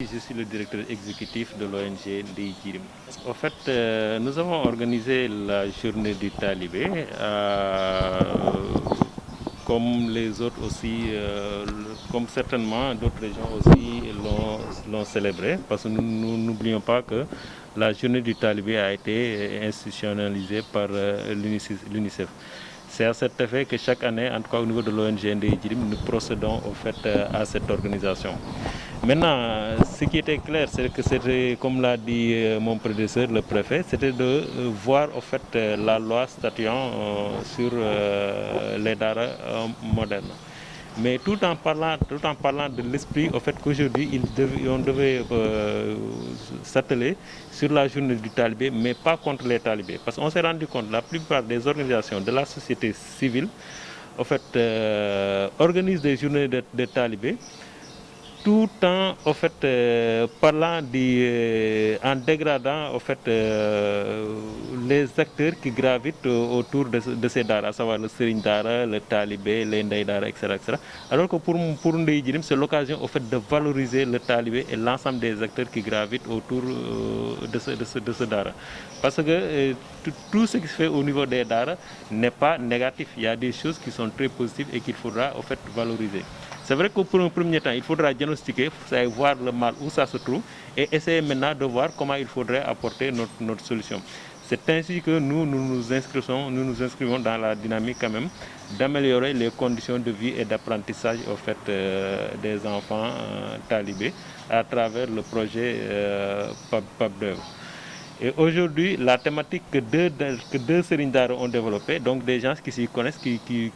Je suis le directeur exécutif de l'ONG Ndeye. En fait, nous avons organisé la journée du talibé, comme les autres aussi, comme certainement d'autres régions aussi l'ont célébré, parce que nous n'oublions pas que la journée du talibé a été institutionnalisée par l'UNICEF. C'est à cet effet que chaque année, en tout cas au niveau de l'ONG Ndeye, nous procédons au fait à cette organisation. Maintenant, ce qui était clair, c'est que c'était, comme l'a dit mon prédécesseur, le préfet, c'était de voir au fait la loi statuant sur les daras modernes. Mais tout en parlant de l'esprit, au fait qu'aujourd'hui, on devait s'atteler sur la journée du talibé, mais pas contre les talibés. Parce qu'on s'est rendu compte que la plupart des organisations de la société civile, au fait, organisent des journées de talibés, tout en parlant en dégradant les acteurs qui gravitent autour de ces daras, à savoir le Serigne Dara, le talibé, les Ndeye Dara, etc., etc. Alors que pour Ndeye Djirim, c'est l'occasion de valoriser le talibé et l'ensemble des acteurs qui gravitent autour de ce dara. Parce que tout ce qui se fait au niveau des daras n'est pas négatif. Il y a des choses qui sont très positives et qu'il faudra valoriser. C'est vrai que pour un premier temps, il faudra diagnostiquer, voir le mal où ça se trouve et essayer maintenant de voir comment il faudrait apporter notre solution. C'est ainsi que nous nous inscrivons dans la dynamique quand même d'améliorer les conditions de vie et d'apprentissage des enfants talibés à travers le projet PAP2. Et aujourd'hui, la thématique que deux Serigne Dara ont développée, donc des gens qui s'y connaissent, qui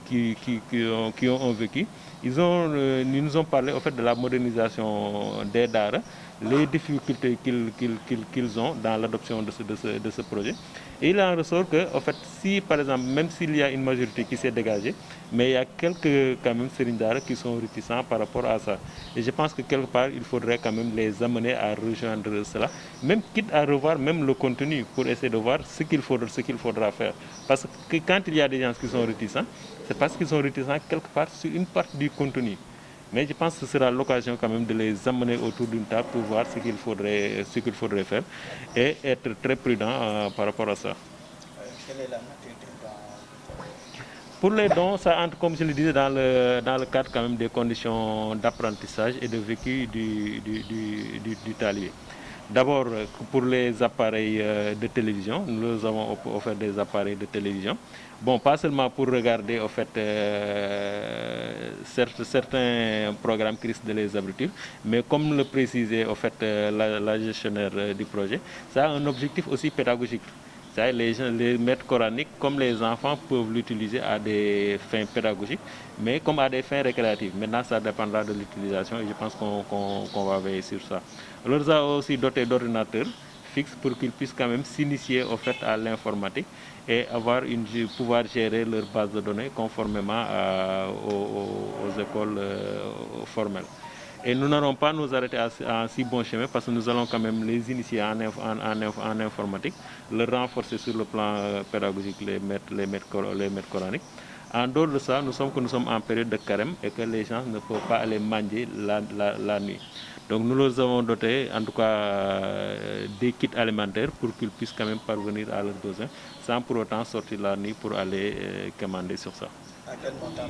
ont vécu, ils nous ont parlé de la modernisation des Dara, les difficultés qu'ils ont dans l'adoption de ce projet. Et il en ressort que, si par exemple, même s'il y a une majorité qui s'est dégagée, mais il y a quelques quand même Serigne Dara qui sont réticents par rapport à ça. Et je pense que quelque part, il faudrait quand même les amener à rejoindre cela, même quitte à revoir même le contenu pour essayer de voir ce qu'il faudra faire. Parce que quand il y a des gens qui sont réticents, c'est parce qu'ils sont réticents quelque part sur une partie du contenu. Mais je pense que ce sera l'occasion quand même de les amener autour d'une table pour voir ce qu'il faudrait faire et être très prudent par rapport à ça. Quelle est la nature des dons? Pour les dons, ça entre, comme je le disais, dans le cadre quand même des conditions d'apprentissage et de vécu du talibé. D'abord, pour les appareils de télévision, nous avons offert des appareils de télévision. Bon, pas seulement pour regarder certains programmes qui risquent de les abrutir, mais comme le précisait la gestionnaire du projet, ça a un objectif aussi pédagogique. Les maîtres coraniques, comme les enfants, peuvent l'utiliser à des fins pédagogiques, mais comme à des fins récréatives. Maintenant, ça dépendra de l'utilisation et je pense qu'on va veiller sur ça. On leur a aussi doté d'ordinateurs fixes pour qu'ils puissent quand même s'initier à l'informatique et pouvoir gérer leur base de données conformément aux écoles formelles. Et nous n'allons pas nous arrêter à un si bon chemin parce que nous allons quand même les initier en informatique, les renforcer sur le plan pédagogique, les maîtres coraniques. En dehors de ça, nous sommes en période de carême et que les gens ne peuvent pas aller manger la nuit. Donc nous leur avons doté en tout cas des kits alimentaires pour qu'ils puissent quand même parvenir à leurs besoins sans pour autant sortir la nuit pour aller commander sur ça. À quel montant?